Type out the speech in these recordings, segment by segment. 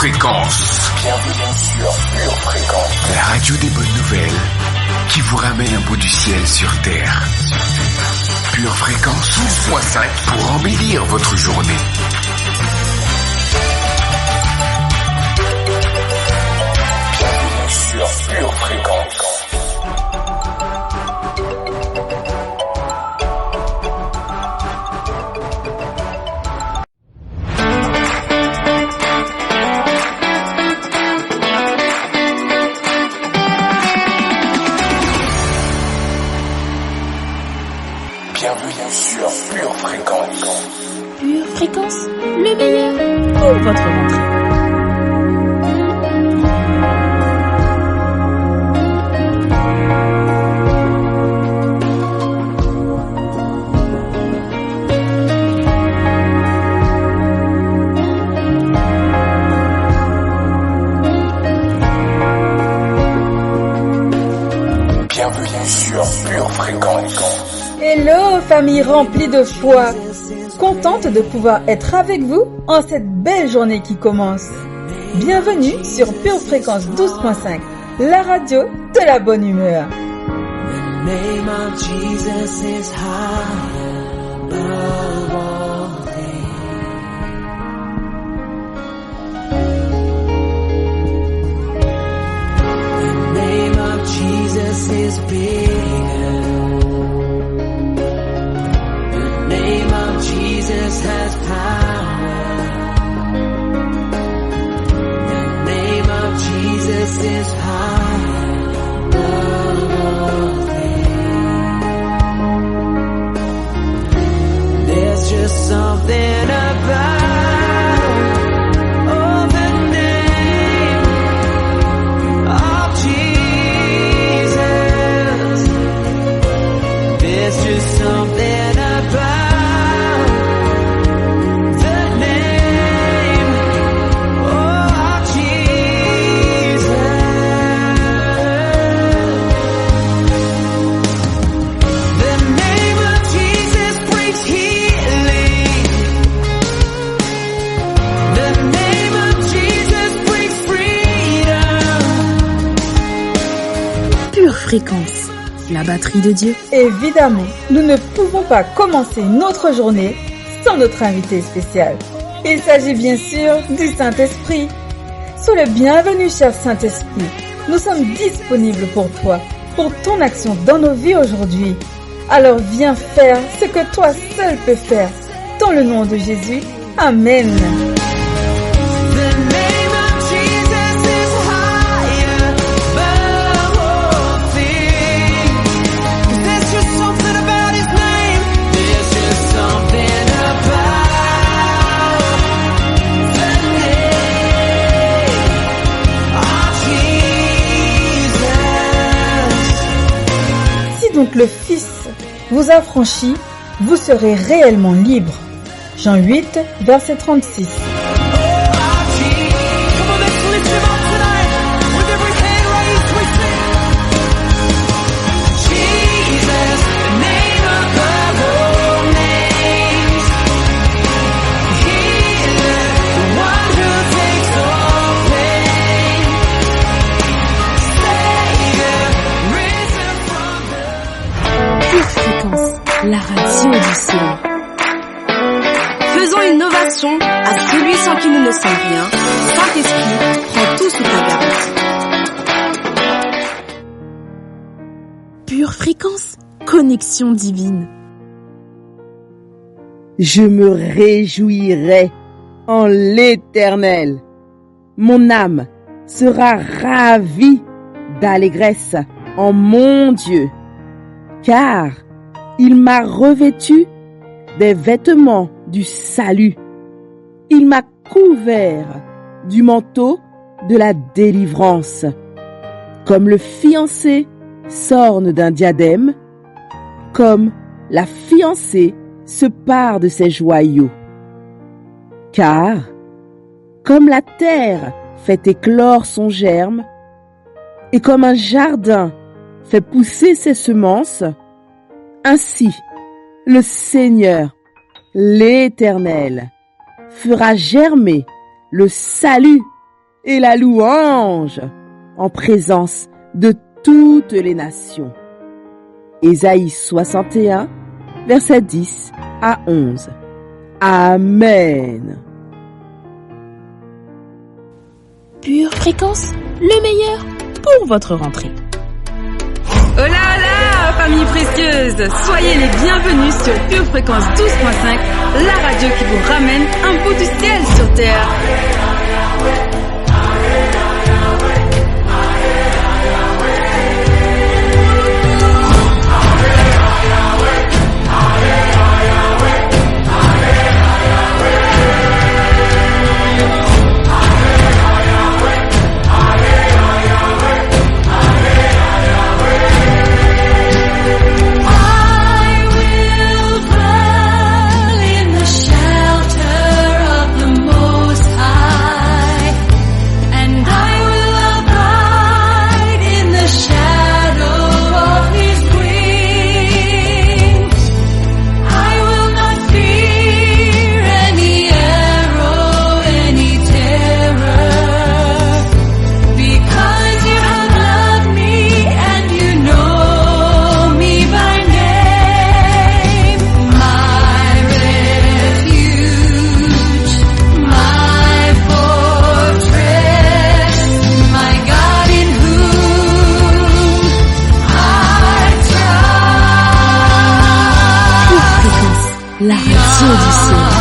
Fréquence. Bienvenue sur Pure Fréquence. La radio des bonnes nouvelles qui vous ramène un bout du ciel sur Terre. Pure Fréquence 12.5 pour embellir votre journée. Bienvenue sur Pure Fréquence. Bienvenue sur Pure Fréquence. Pure Fréquence, le meilleur pour votre rentrée. Bienvenue sur Pure Fréquence. Hello famille remplie de foi, contente de pouvoir être avec vous en cette belle journée qui commence. Bienvenue sur Pure Fréquence 12.5, la radio de la bonne humeur. The name of Jesus is high above all things. The name of Jesus is bigger. The name of Jesus has power. The name of Jesus is high above all things. There's just something about oh, the name of Jesus. There's just something about the name of Jesus. The name of Jesus brings healing. The name of Jesus brings freedom. Pure Fréquence, la batterie de Dieu. Évidemment, nous ne pouvons pas commencer notre journée sans notre invité spécial. Il s'agit bien sûr du Saint-Esprit. Sois le bienvenu, cher Saint-Esprit. Nous sommes disponibles pour toi, pour ton action dans nos vies aujourd'hui. Alors viens faire ce que toi seul peux faire. Dans le nom de Jésus, Amen. The name of Jesus is higher above all things. 'Cause there's just something about His name. There's just something about the name of Jesus. Si donc le Fils vous affranchit, vous serez réellement libre. Jean 8, verset 36. Come on, let's lift Him up tonight. With every hand raised, we sing. Jesus, the name above all names. Healer, the one who takes all pain. Savior, risen from the Pure Fréquence, la radio du ciel. Faisons innovation à celui sans qui nous ne sommes rien. Saint-Esprit, prends tout sous ta garantie. Pure Fréquence, connexion divine. Je me réjouirai en l'Éternel. Mon âme sera ravie d'allégresse en mon Dieu, car il m'a revêtu des vêtements du salut. Il m'a couvert du manteau de la délivrance. Comme le fiancé s'orne d'un diadème, comme la fiancée se pare de ses joyaux. Car, comme la terre fait éclore son germe, et comme un jardin fait pousser ses semences, ainsi le Seigneur, l'Éternel, fera germer le salut et la louange en présence de toutes les nations. Ésaïe 61, versets 10 à 11. Amen. Pure Fréquence, le meilleur pour votre rentrée. Oh là là, famille précieuse, soyez les bienvenus sur Pure Fréquence 12.5, la radio qui vous ramène un bout du ciel sur terre. La radio du ciel.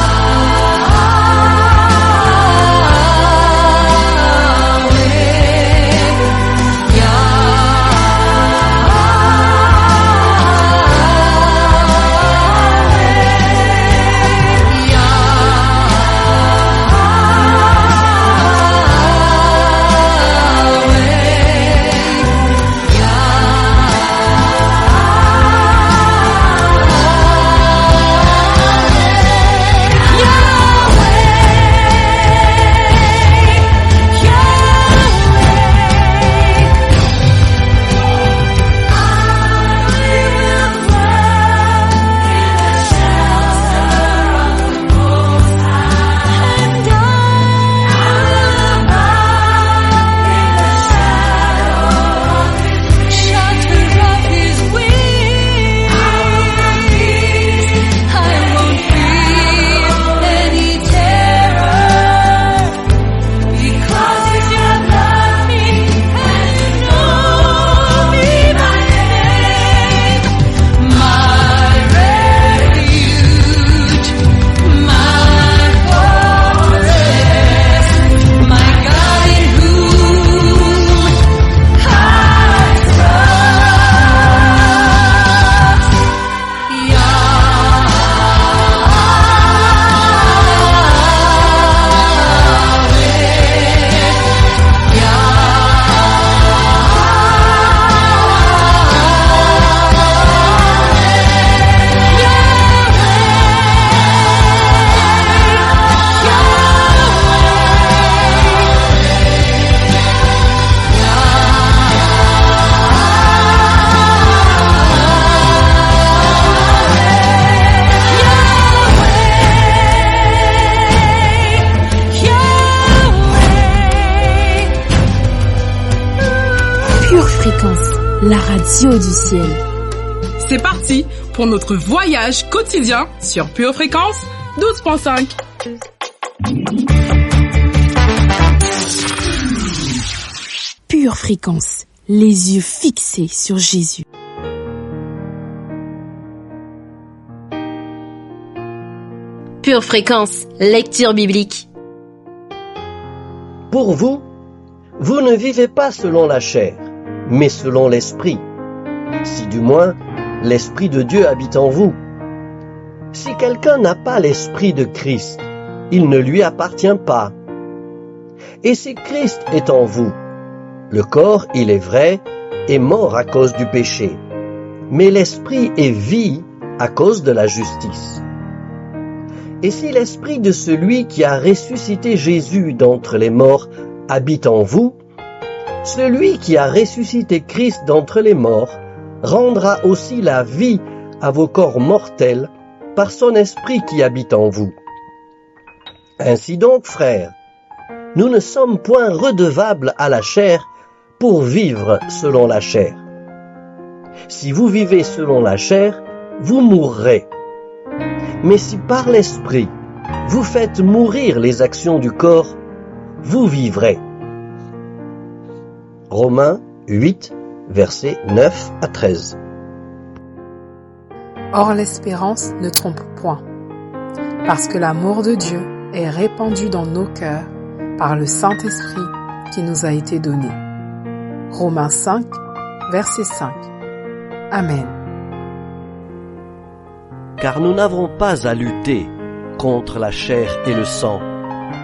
La radio du ciel. C'est parti pour notre voyage quotidien sur Pure Fréquence 12.5. Pure Fréquence, les yeux fixés sur Jésus. Pure Fréquence, lecture biblique. Pour vous, vous ne vivez pas selon la chair, mais selon l'Esprit, si du moins l'Esprit de Dieu habite en vous. Si quelqu'un n'a pas l'Esprit de Christ, il ne lui appartient pas. Et si Christ est en vous, le corps, il est vrai, est mort à cause du péché, mais l'Esprit est vie à cause de la justice. Et si l'Esprit de celui qui a ressuscité Jésus d'entre les morts habite en vous, celui qui a ressuscité Christ d'entre les morts rendra aussi la vie à vos corps mortels par son esprit qui habite en vous. Ainsi donc, frères, nous ne sommes point redevables à la chair pour vivre selon la chair. Si vous vivez selon la chair, vous mourrez. Mais si par l'Esprit, vous faites mourir les actions du corps, vous vivrez. Romains 8, versets 9 à 13. Or l'espérance ne trompe point, parce que l'amour de Dieu est répandu dans nos cœurs par le Saint-Esprit qui nous a été donné. Romains 5, verset 5. Amen. Car nous n'avons pas à lutter contre la chair et le sang,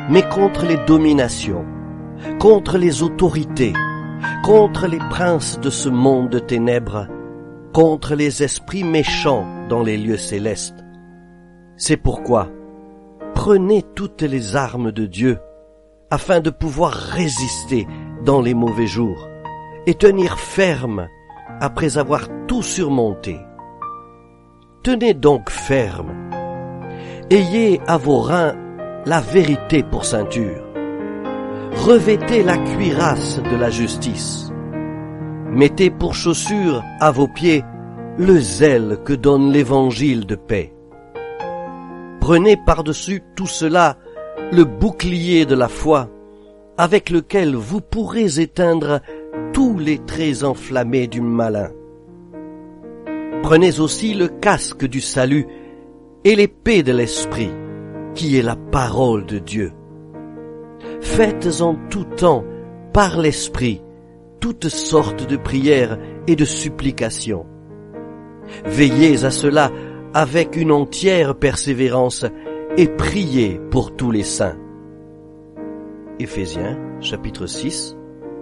mais contre les dominations, contre les autorités, contre les princes de ce monde de ténèbres, contre les esprits méchants dans les lieux célestes. C'est pourquoi, prenez toutes les armes de Dieu, afin de pouvoir résister dans les mauvais jours, et tenir ferme après avoir tout surmonté. Tenez donc ferme. Ayez à vos reins la vérité pour ceinture. Revêtez la cuirasse de la justice. Mettez pour chaussure à vos pieds le zèle que donne l'évangile de paix. Prenez par-dessus tout cela le bouclier de la foi, avec lequel vous pourrez éteindre tous les traits enflammés du malin. Prenez aussi le casque du salut et l'épée de l'Esprit, qui est la parole de Dieu. Faites en tout temps, par l'Esprit, toutes sortes de prières et de supplications. Veillez à cela avec une entière persévérance et priez pour tous les saints. Éphésiens, chapitre 6,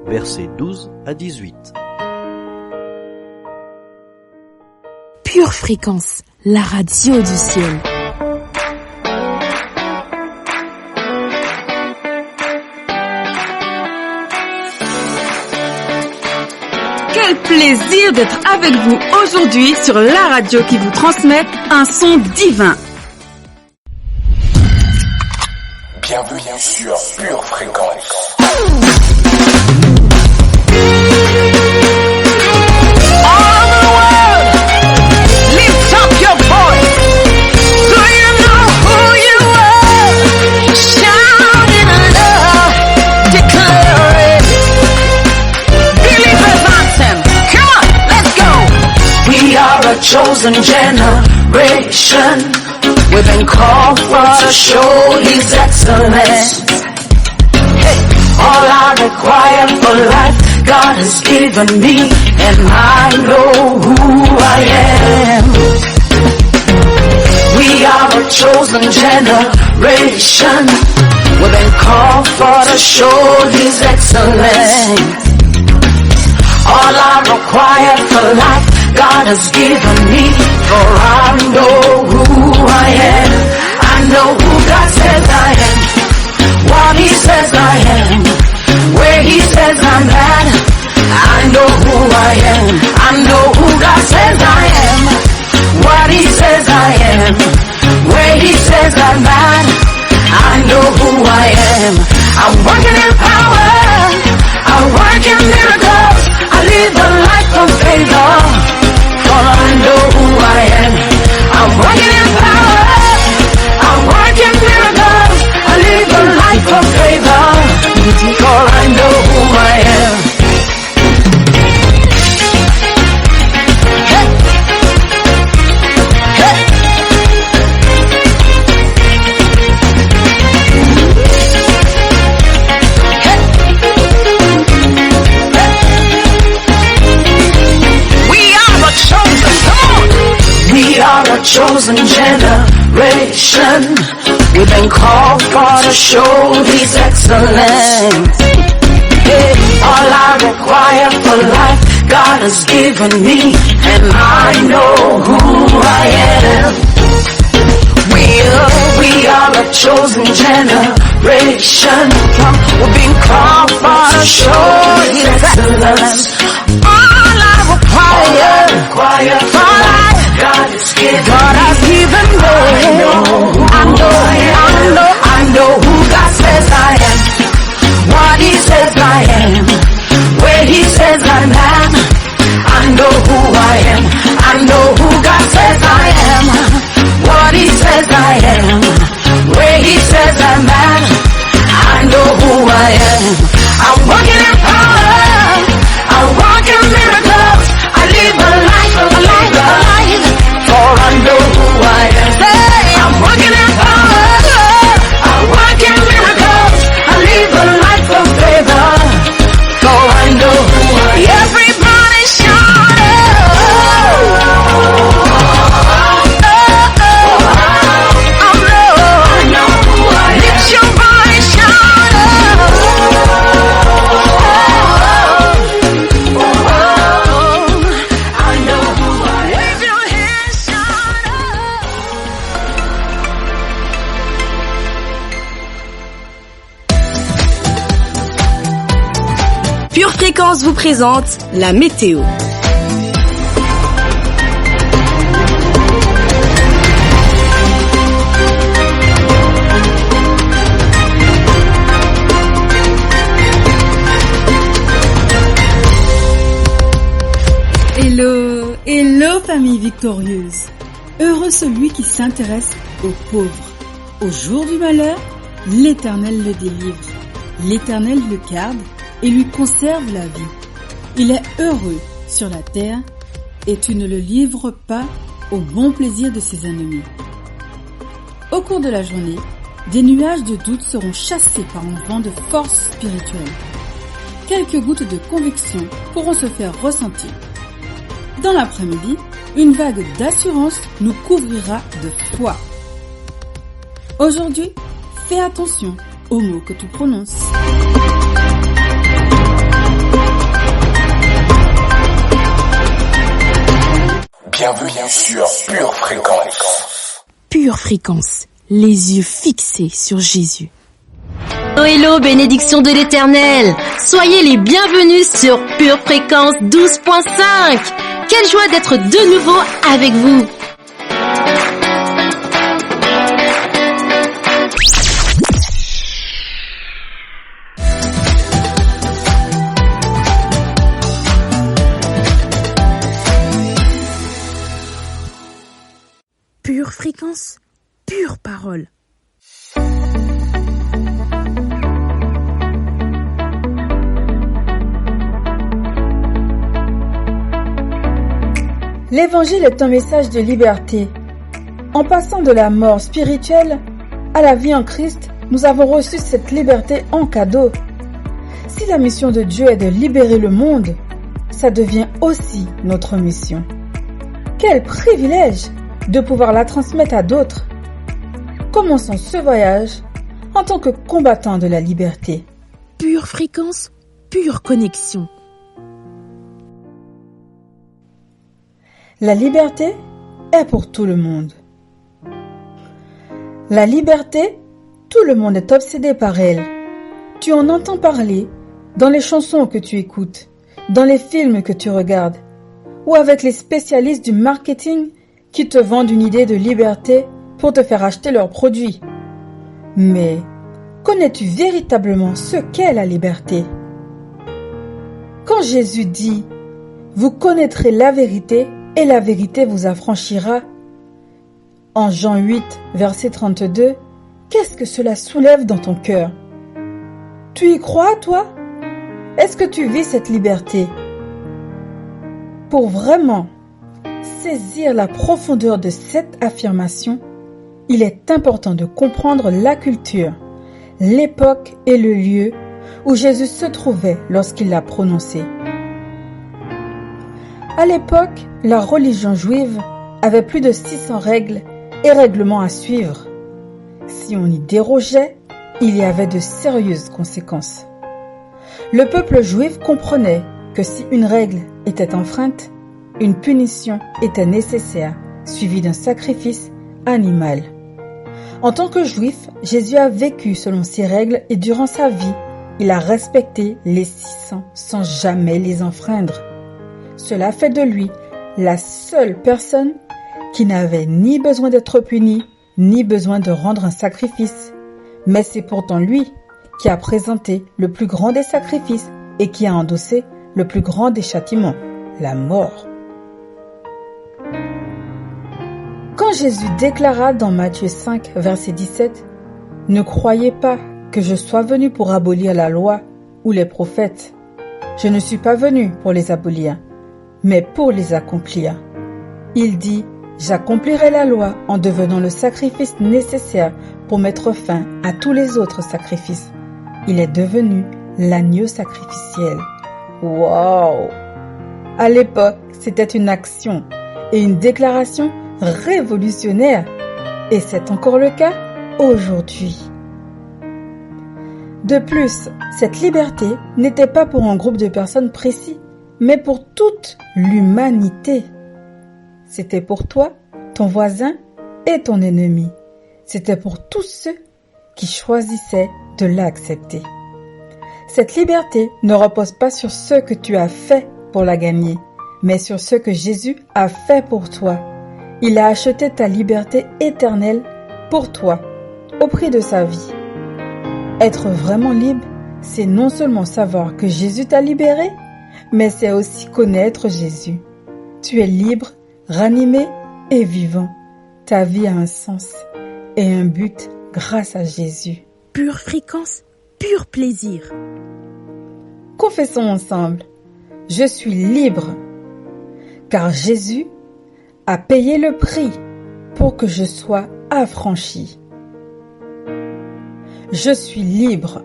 versets 12 à 18. Pure Fréquence, la radio du ciel. Quel plaisir d'être avec vous aujourd'hui sur la radio qui vous transmet un son divin. Bienvenue sur Pure Fréquence. Chosen generation, we've been called for to show His excellence. Hey, all I require for life, God has given me, and I know who I am. We are a chosen generation, we've been called for to show His excellence. All I require for life, God has given me, for I know who I am. I know who God says I am, what He says I am, where He says I'm at. I know who I am. I know who God says I am, what He says I am, where He says I'm at. I know who I am. I'm working in power, I work in miracles, I live a life of favor. For I know who I am. I'm working in power, I'm working miracles, I live a life of favor. For I know who I am. Hey. Hey. We are a chosen generation, we've been called for to show His excellence. Hey, all I require for life, God has given me, and I know who I am. We are a chosen generation, we've been called for to show His excellence. All I require for life, God has given me. I know who God says I am, says that matter. I know who I am. I'm walking in power. I walk in miracles. I live a life of life. For I know who I am. Say, I'm walking in power. I walk in miracles. I live a life of favor. For I know who I am. Everybody shout Pure Fréquence vous présente la météo. Hello, hello famille victorieuse. Heureux celui qui s'intéresse aux pauvres. Au jour du malheur, l'Éternel le délivre. L'Éternel le garde et lui conserve la vie. Il est heureux sur la terre et tu ne le livres pas au bon plaisir de ses ennemis. Au cours de la journée, des nuages de doute seront chassés par un vent de force spirituelle. Quelques gouttes de conviction pourront se faire ressentir. Dans l'après-midi, une vague d'assurance nous couvrira de foi. Aujourd'hui, fais attention aux mots que tu prononces. Bienvenue sur Pure Fréquence. Pure Fréquence, les yeux fixés sur Jésus. Hello, hello, bénédiction de l'Éternel. Soyez les bienvenus sur Pure Fréquence 12.5. Quelle joie d'être de nouveau avec vous. Pure Fréquence, pure parole. L'Évangile est un message de liberté. En passant de la mort spirituelle à la vie en Christ, nous avons reçu cette liberté en cadeau. Si la mission de Dieu est de libérer le monde, ça devient aussi notre mission. Quel privilège de pouvoir la transmettre à d'autres. Commençons ce voyage en tant que combattants de la liberté. Pure Fréquence, pure connexion. La liberté est pour tout le monde. La liberté, tout le monde est obsédé par elle. Tu en entends parler dans les chansons que tu écoutes, dans les films que tu regardes, ou avec les spécialistes du marketing qui te vendent une idée de liberté pour te faire acheter leurs produits. Mais connais-tu véritablement ce qu'est la liberté? Quand Jésus dit « Vous connaîtrez la vérité et la vérité vous affranchira » en Jean 8, verset 32, qu'est-ce que cela soulève dans ton cœur? Tu y crois, toi? Est-ce que tu vis cette liberté? Pour vraiment saisir la profondeur de cette affirmation, il est important de comprendre la culture, l'époque et le lieu où Jésus se trouvait lorsqu'il l'a prononcée. À l'époque, la religion juive avait plus de 600 règles et règlements à suivre. Si on y dérogeait, il y avait de sérieuses conséquences. Le peuple juif comprenait que si une règle était enfreinte, une punition était nécessaire, suivie d'un sacrifice animal. En tant que juif, Jésus a vécu selon ces règles et durant sa vie, il a respecté les 600 sans jamais les enfreindre. Cela fait de lui la seule personne qui n'avait ni besoin d'être puni, ni besoin de rendre un sacrifice. Mais c'est pourtant lui qui a présenté le plus grand des sacrifices et qui a endossé le plus grand des châtiments, la mort. Quand Jésus déclara dans Matthieu 5, verset 17, « Ne croyez pas que je sois venu pour abolir la loi ou les prophètes. Je ne suis pas venu pour les abolir, mais pour les accomplir. Il dit, j'accomplirai la loi en devenant le sacrifice nécessaire pour mettre fin à tous les autres sacrifices. Il est devenu l'agneau sacrificiel. Wow! À l'époque, c'était une action et une déclaration révolutionnaire. Et c'est encore le cas aujourd'hui. De plus, cette liberté n'était pas pour un groupe de personnes précis, mais pour toute l'humanité. C'était pour toi, ton voisin et ton ennemi. C'était pour tous ceux qui choisissaient de l'accepter. Cette liberté ne repose pas sur ce que tu as fait pour la gagner, mais sur ce que Jésus a fait pour toi. Il a acheté ta liberté éternelle pour toi, au prix de sa vie. Être vraiment libre, c'est non seulement savoir que Jésus t'a libéré, mais c'est aussi connaître Jésus. Tu es libre, ranimé et vivant. Ta vie a un sens et un but grâce à Jésus. Pure fréquence, pur plaisir. Confessons ensemble. Je suis libre, car Jésus a payé le prix pour que je sois affranchi. Je suis libre,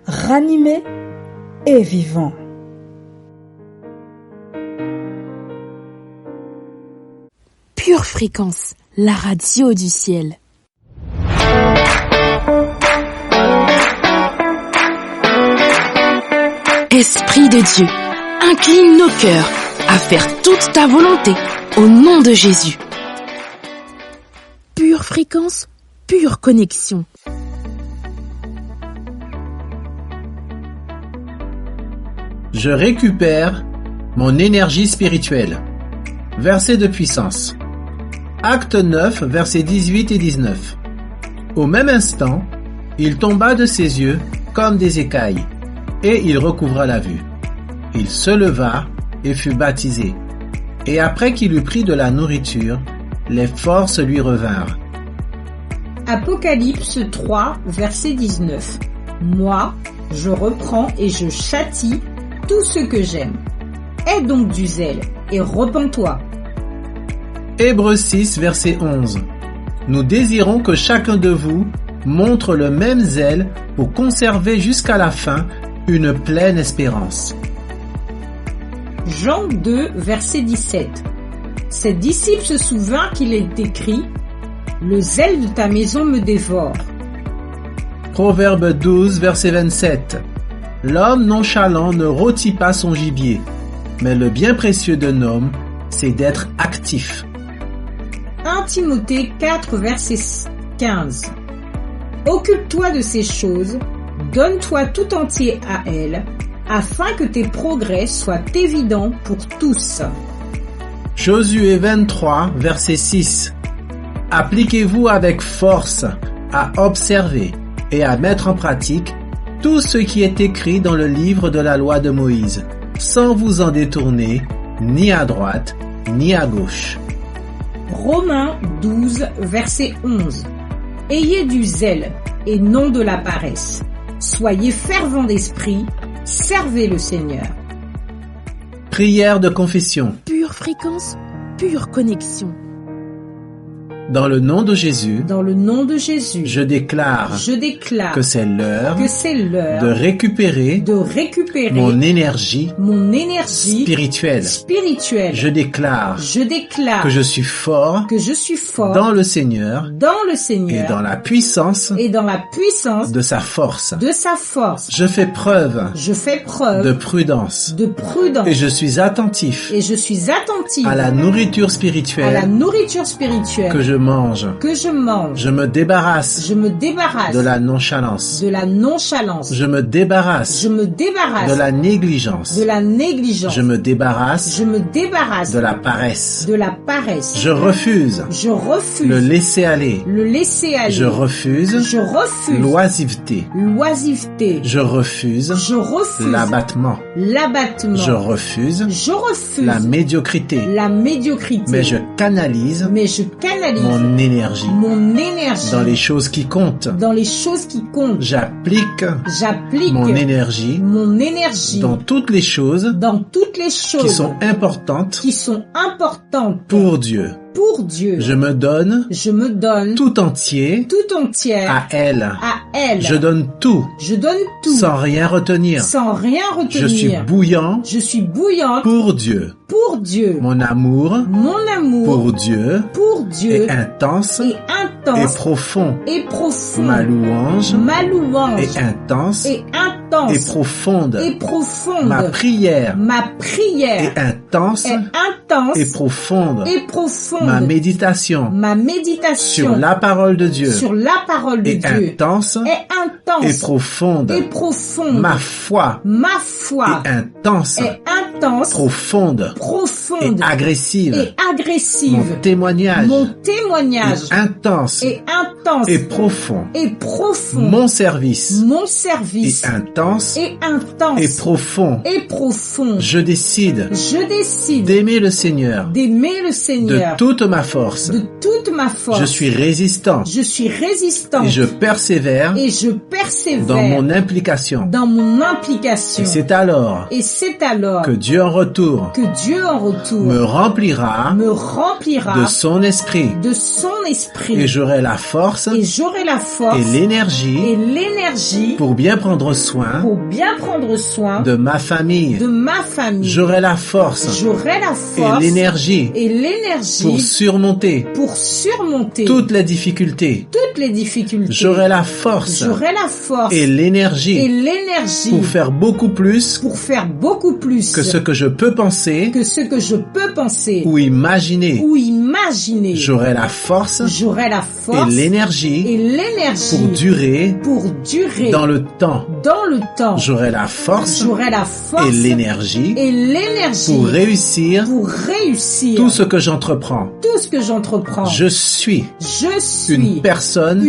ranimé et vivant. Pure fréquence, la radio du ciel. Esprit de Dieu, incline nos cœurs à faire toute ta volonté au nom de Jésus. Pure fréquence, pure connexion. Je récupère mon énergie spirituelle. Verset de puissance. Acte 9, versets 18 et 19. Au même instant, il tomba de ses yeux comme des écailles, et il recouvra la vue. Il se leva et fut baptisé. Et après qu'il eut pris de la nourriture, les forces lui revinrent. Apocalypse 3, verset 19. Moi, je reprends et je châtie tout ce que j'aime. Aie donc du zèle et repens-toi. Hébreux 6, verset 11. Nous désirons que chacun de vous montre le même zèle pour conserver jusqu'à la fin une pleine espérance. Jean 2, verset 17. Ses disciples se souvinrent qu'il est écrit « Le zèle de ta maison me dévore ». Proverbe 12, verset 27. L'homme nonchalant ne rôtit pas son gibier, mais le bien précieux d'un homme, c'est d'être actif. 1 Timothée 4, verset 15. Occupe-toi de ces choses, donne-toi tout entier à elles, afin que tes progrès soient évidents pour tous. Josué 23, verset 6. Appliquez-vous avec force à observer et à mettre en pratique tout ce qui est écrit dans le livre de la loi de Moïse, sans vous en détourner ni à droite ni à gauche. Romains 12, verset 11. Ayez du zèle et non de la paresse. Soyez fervents d'esprit, servez le Seigneur. Prière de confession. Pure fréquence, pure connexion. Dans le nom de Jésus, je déclare que c'est l'heure de récupérer mon énergie spirituelle. Je déclare que je suis fort dans le Seigneur et dans la puissance de sa force. Je fais preuve de prudence et je suis attentif à la nourriture spirituelle que je mange. Je me débarrasse de la nonchalance. Je me débarrasse de la négligence. Je me débarrasse de la paresse. Je refuse le laisser aller. Je refuse l'oisiveté. Je refuse l'abattement. Je refuse la médiocrité. Mais je canalise mon énergie dans les choses qui comptent. J'applique mon énergie dans toutes les choses qui sont importantes pour Dieu. Je me donne tout entier à elle. Je donne tout sans rien retenir. Je suis bouillant pour Dieu. Mon amour pour Dieu est intense et profond. Ma louange est intense et profonde. Ma prière est intense et profonde. Ma méditation sur la parole de Dieu est intense et profonde. Ma foi est intense, profonde et agressive. Mon témoignage est intense et profond. Mon service est intense et profond. Je décide d'aimer le Seigneur de toute ma force. Je suis résistant et je persévère dans mon implication. Et c'est alors que Dieu en retour me remplira de son esprit. Et j'aurai la force et l'énergie pour bien prendre soin de ma famille. J'aurai la force et l'énergie pour surmonter toutes les difficultés. J'aurai la force et l'énergie pour faire beaucoup plus que ce que je peux penser ou imaginer. J'aurai la force et l'énergie pour durer dans le temps. J'aurai la force et l'énergie pour réussir tout ce que j'entreprends. Je suis une personne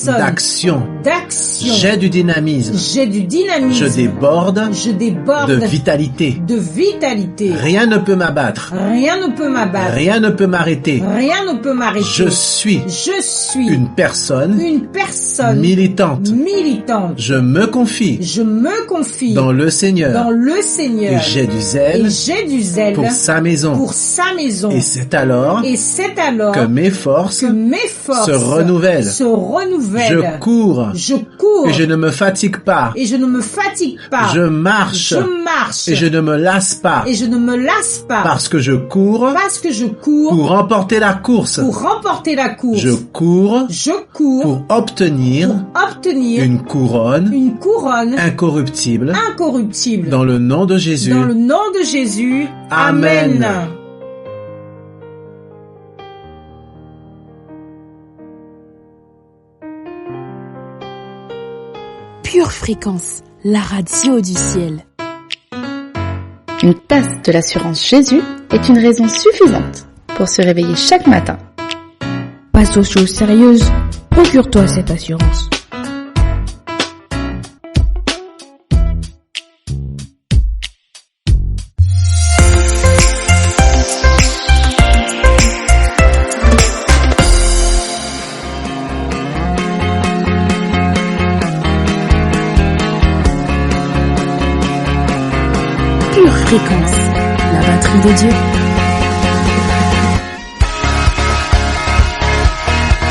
d'action. J'ai du dynamisme. Je déborde de vitalité. Rien ne peut m'abattre. Rien ne peut m'arrêter. Je suis une personne militante. Je me confie dans le Seigneur. Et j'ai du zèle pour sa maison. Et c'est alors que mes forces se renouvellent. Je cours et je ne me fatigue pas. Je marche et je ne me lasse pas. Parce que je cours pour remporter la course. Je cours pour obtenir une couronne incorruptible. Dans le nom de Jésus. Amen. Pure Fréquence, la radio du ciel. Une tasse de l'assurance Jésus est une raison suffisante pour se réveiller chaque matin. Passe aux choses sérieuses, procure-toi cette assurance. Pure Fréquence, la batterie de Dieu.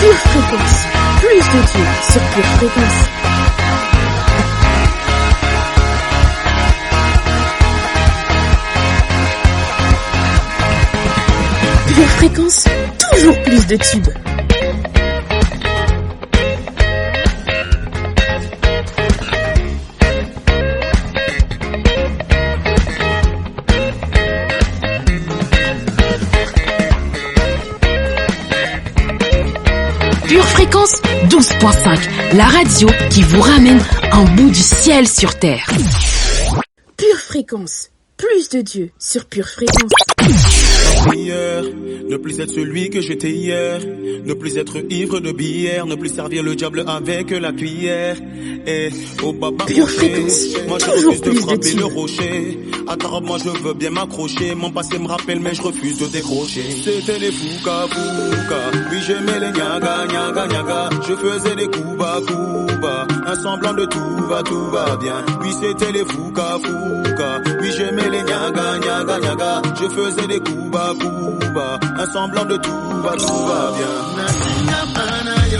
Pure Fréquence, plus de Dieu sur Pure Fréquence. Pure Fréquence, toujours plus de tubes. Pure Fréquence 12.5, la radio qui vous ramène en bout du ciel sur terre. Pure Fréquence, plus de Dieu sur Pure Fréquence. meilleur, ne plus être celui que j'étais hier, ne plus être ivre de bière, ne plus servir le diable avec la cuillère. Et au baba Pure Fréquence, moi je toujours refuse de plus de frapper tirs. le rocher. Attends, moi je veux bien m'accrocher, mon passé me rappelle mais je refuse de décrocher. C'était les fouca fouca, puis j'aimais les nyaga nyaga nyaga, je faisais des couba couba, un semblant de tout va bien. Puis c'était les fouca fouca, puis j'aimais les nyaga nyaga nyaga, je faisais des couba couba, un semblant de tout va bien.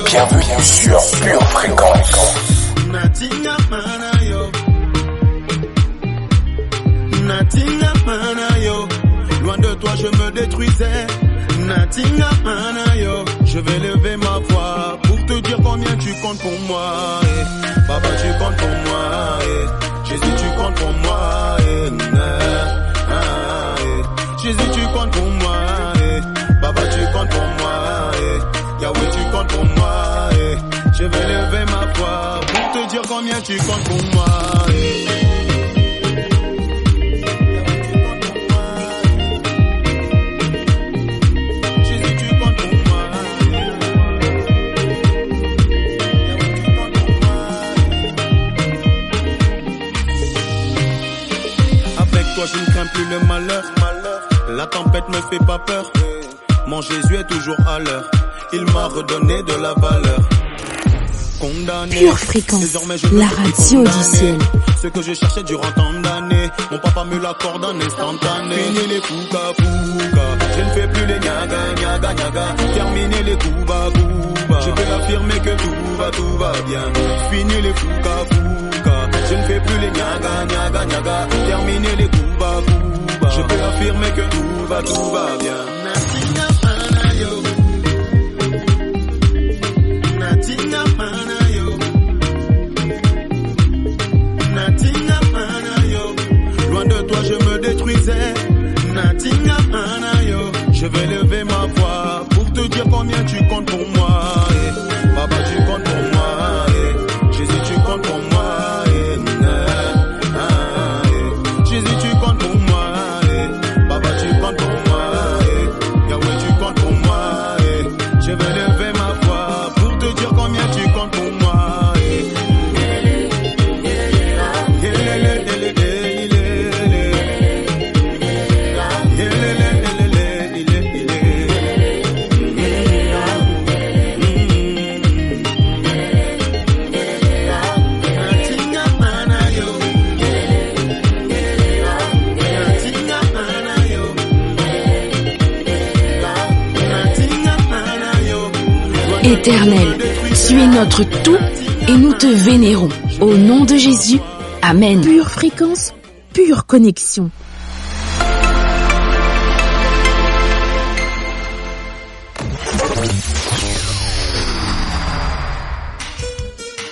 Bienvenue sur Pure Fréquence. Natinga manayo, Natinga manayo, loin de toi je me détruisais. Natinga manayo, je vais lever ma voix pour te dire combien tu comptes pour moi. Baba tu comptes pour moi, Jésus tu comptes pour moi. Jésus tu comptes pour moi, Baba tu comptes pour moi, Yahweh tu comptes pour moi. Je vais lever ma voix pour te dire combien tu comptes pour moi. Jésus, tu comptes pour moi. Avec toi, je ne crains plus le malheur. La tempête me fait pas peur. Mon Jésus est toujours à l'heure. Il m'a redonné de la valeur. Condamné. Pure Fréquence, la radio du ciel. Ce que je cherchais durant tant d'années, mon papa me l'accorde en instantané. Fini les fouca fouca, je ne fais plus les nyaga nyaga nyaga. Terminer les couba couba, je peux affirmer que tout va bien. Fini les fouca fouca, je ne fais plus les nyaga nyaga nyaga. Terminer les couba couba, je peux affirmer que tout va bien. Natinga manayo, Natinga manayo, Natinga manayo, loin de toi je me détruisais. Natinga manayo, je vais lever ma voix pour te dire combien tu comptes pour moi. Baba tu comptes pour moi, Jésus tu comptes pour moi. Jésus tu comptes pour moi, Baba tu comptes pour moi, Yahweh tu comptes pour moi. Je vais lever ma voix pour te dire combien tu comptes pour moi. Éternel, tu es notre tout et nous te vénérons. Au nom de Jésus, Amen. Pure Fréquence, pure connexion.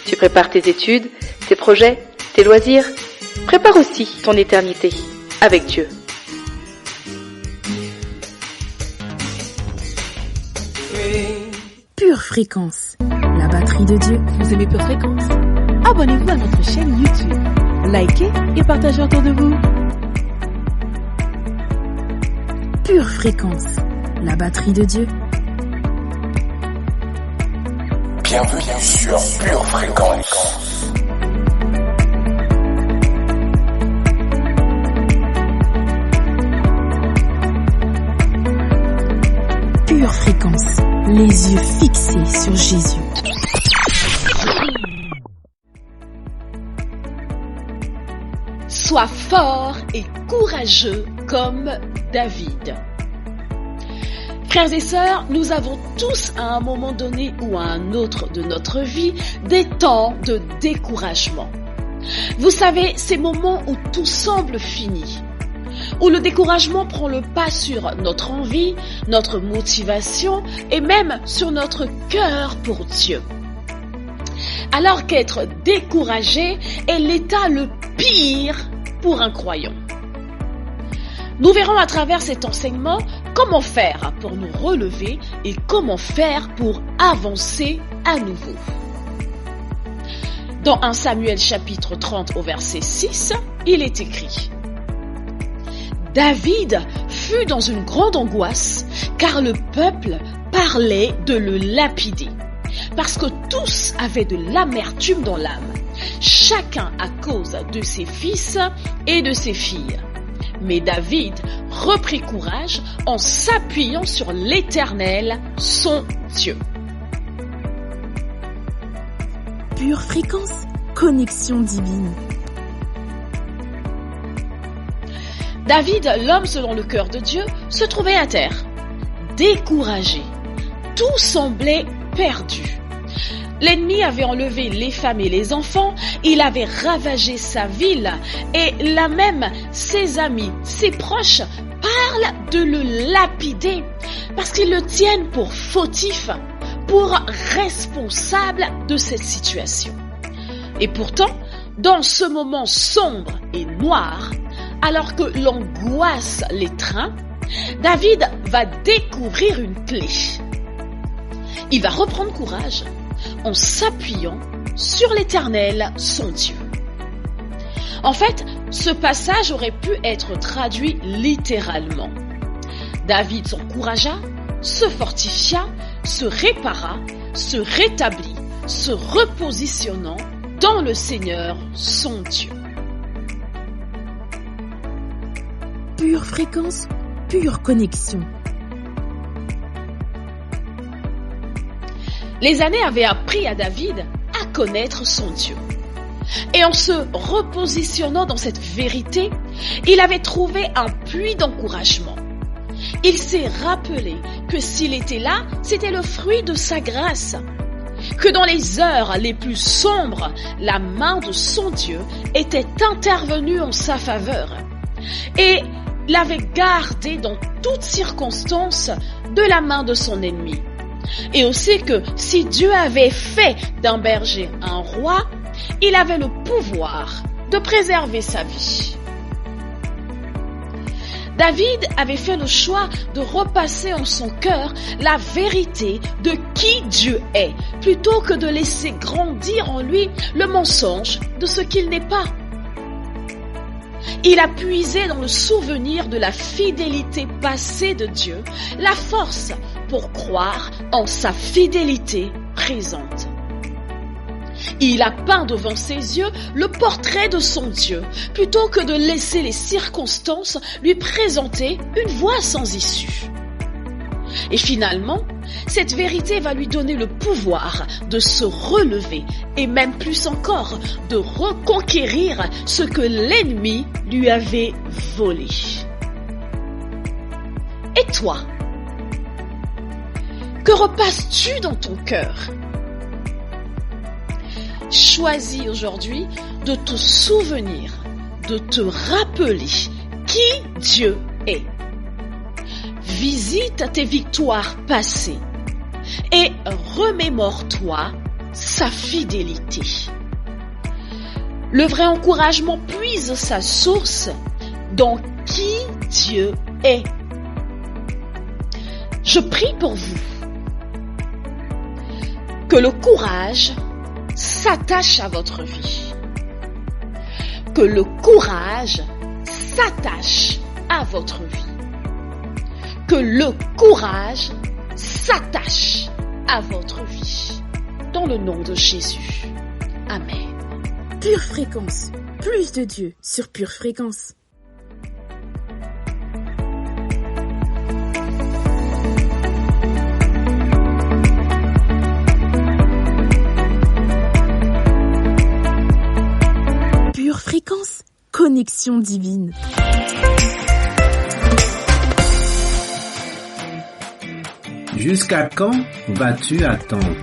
Tu prépares tes études, tes projets, tes loisirs. Prépare aussi ton éternité avec Dieu. Pure Fréquence, la batterie de Dieu. Vous aimez Pure Fréquence? Abonnez-vous à notre chaîne YouTube. Likez et partagez autour de vous. Pure Fréquence, la batterie de Dieu. Bienvenue sur Pure Fréquence. Pure Fréquence, les yeux fixés sur Jésus. Sois fort et courageux comme David. Frères et sœurs, nous avons tous à un moment donné ou à un autre de notre vie des temps de découragement. Vous savez, ces moments où tout semble fini, où le découragement prend le pas sur notre envie, notre motivation et même sur notre cœur pour Dieu. Alors qu'être découragé est l'état le pire pour un croyant. Nous verrons à travers cet enseignement comment faire pour nous relever et comment faire pour avancer à nouveau. Dans 1 Samuel chapitre 30 au verset 6, il est écrit: David fut dans une grande angoisse car le peuple parlait de le lapider. Parce que tous avaient de l'amertume dans l'âme, chacun à cause de ses fils et de ses filles. Mais David reprit courage en s'appuyant sur l'Éternel, son Dieu. Pure fréquence, connexion divine. David, l'homme selon le cœur de Dieu, se trouvait à terre, découragé. Tout semblait perdu. L'ennemi avait enlevé les femmes et les enfants, il avait ravagé sa ville et là même ses amis, ses proches parlent de le lapider parce qu'ils le tiennent pour fautif, pour responsable de cette situation. Et pourtant, dans ce moment sombre et noir, alors que l'angoisse l'étreint, David va découvrir une clé. Il va reprendre courage en s'appuyant sur l'Éternel, son Dieu. En fait, ce passage aurait pu être traduit littéralement. David s'encouragea, se fortifia, se répara, se rétablit, se repositionnant dans le Seigneur, son Dieu. Pure fréquence, pure connexion. Les années avaient appris à David à connaître son Dieu. Et en se repositionnant dans cette vérité, il avait trouvé un puits d'encouragement. Il s'est rappelé que s'il était là, c'était le fruit de sa grâce. Que dans les heures les plus sombres, la main de son Dieu était intervenue en sa faveur. Et l'avait gardé dans toutes circonstances de la main de son ennemi. Et aussi que si Dieu avait fait d'un berger un roi, il avait le pouvoir de préserver sa vie. David avait fait le choix de repasser en son cœur la vérité de qui Dieu est, plutôt que de laisser grandir en lui le mensonge de ce qu'il n'est pas. Il a puisé dans le souvenir de la fidélité passée de Dieu, la force pour croire en sa fidélité présente. Il a peint devant ses yeux le portrait de son Dieu, plutôt que de laisser les circonstances lui présenter une voie sans issue. Et finalement, cette vérité va lui donner le pouvoir de se relever et même plus encore, de reconquérir ce que l'ennemi lui avait volé. Et toi, que repasses-tu dans ton cœur ? Choisis aujourd'hui de te souvenir, de te rappeler qui Dieu est. Visite tes victoires passées et remémore-toi sa fidélité. Le vrai encouragement puise sa source dans qui Dieu est. Je prie pour vous que le courage s'attache à votre vie. Que le courage s'attache à votre vie. Que le courage s'attache à votre vie. Dans le nom de Jésus. Amen. Pure fréquence, plus de Dieu sur Pure fréquence. Pure fréquence, connexion divine. Jusqu'à quand vas-tu attendre ?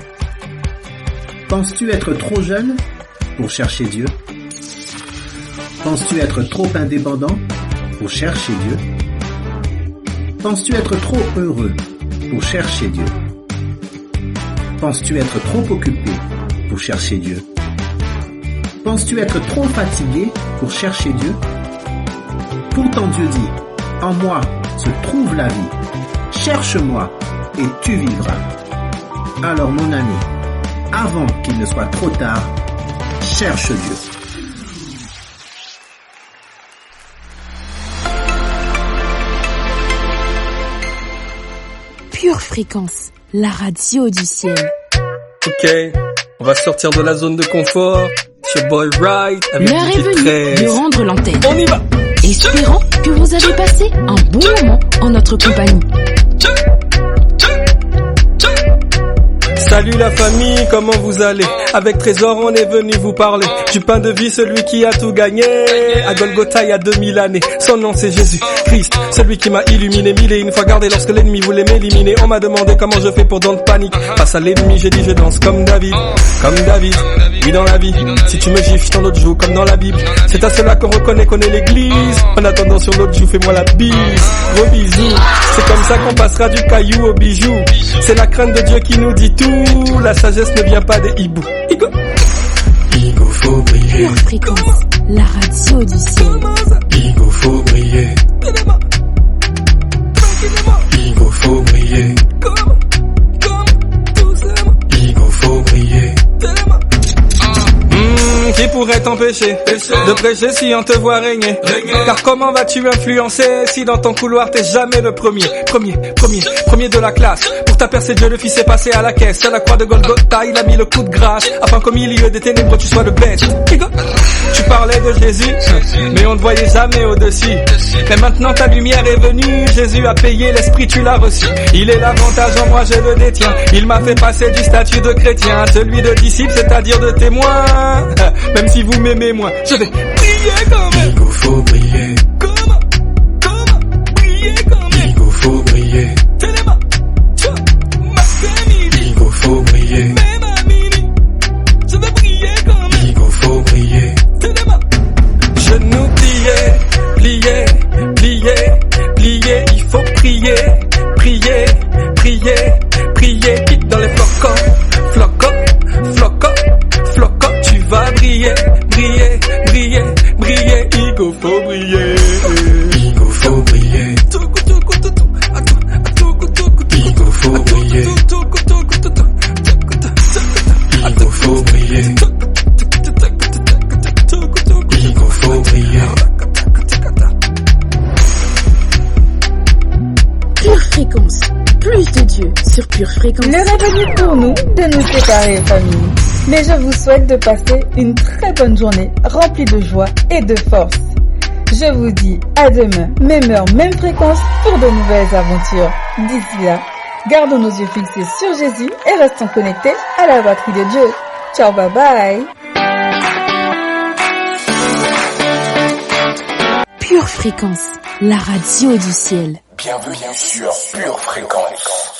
Penses-tu être trop jeune pour chercher Dieu ? Penses-tu être trop indépendant pour chercher Dieu ? Penses-tu être trop heureux pour chercher Dieu ? Penses-tu être trop occupé pour chercher Dieu ? Penses-tu être trop fatigué pour chercher Dieu ? Pourtant Dieu dit, en moi se trouve la vie. Cherche-moi et tu vivras. Alors mon ami, avant qu'il ne soit trop tard, cherche Dieu. Pure Fréquence, la radio du ciel. Ok, on va sortir de la zone de confort. C'est Boy Right avec l'heure est venue de rendre l'antenne. On y va. Espérons que vous avez passé un bon moment en notre compagnie. Salut la famille, comment vous allez? Avec Trésor, on est venu vous parler du pain de vie, celui qui a tout gagné. À Golgotha, il y a 2000 années. Son nom c'est Jésus Christ, celui qui m'a illuminé mille et une fois gardé lorsque l'ennemi voulait m'éliminer. On m'a demandé comment je fais pour don't panique. Face à l'ennemi, j'ai dit je danse comme David. Comme David, oui dans la vie. Si tu me gifles, je t'en autre joue comme dans la Bible. C'est à cela qu'on reconnaît qu'on est l'église. En attendant sur l'autre joue, fais-moi la bise. Gros bisous, c'est comme ça qu'on passera du caillou au bijou. C'est la crainte de Dieu qui nous dit tout. La sagesse ne vient pas des hiboux. Igo faut briller. Pure Fréquence, la radio du ciel. Igo faut briller. Igo faut briller. Igo faut briller. Qui pourrait t'empêcher de prêcher si on te voit régner? Car comment vas-tu influencer si dans ton couloir t'es jamais le premier de la classe? Pour ta percer Dieu le Fils est passé à la caisse. À la croix de Golgotha il a mis le coup de grâce, afin qu'au milieu des ténèbres tu sois le best. Tu parlais de Jésus, mais on ne voyait jamais au-dessus. Mais maintenant ta lumière est venue, Jésus a payé, l'esprit tu l'as reçu. Il est l'avantage en moi, je le détiens. Il m'a fait passer du statut de chrétien à celui de disciple, c'est-à-dire de témoin. Même si vous m'aimez moins, je vais prier quand même. Igo faut briller. Comment prier quand même. Igo faut briller. Téléma, ma famille. Igo faut briller. Même à minuit, je vais prier quand même. Igo faut briller. Téléma, je nous plier, il faut prier, quitte dans les flocons, tu vas briller, Igo faut briller. Igo faut briller. Igo faut briller. Igo faut briller. Igo faut briller. Pure Fréquence, plus de Dieu sur Pure Fréquence. L'heure est venue pour nous de nous séparer, famille. Mais je vous souhaite de passer une très bonne journée remplie de joie et de force. Je vous dis à demain, même heure, même fréquence pour de nouvelles aventures. D'ici là, gardons nos yeux fixés sur Jésus et restons connectés à la batterie de Dieu. Ciao, bye bye. Pure Fréquence, la radio du ciel. Bienvenue sur Pure Fréquence.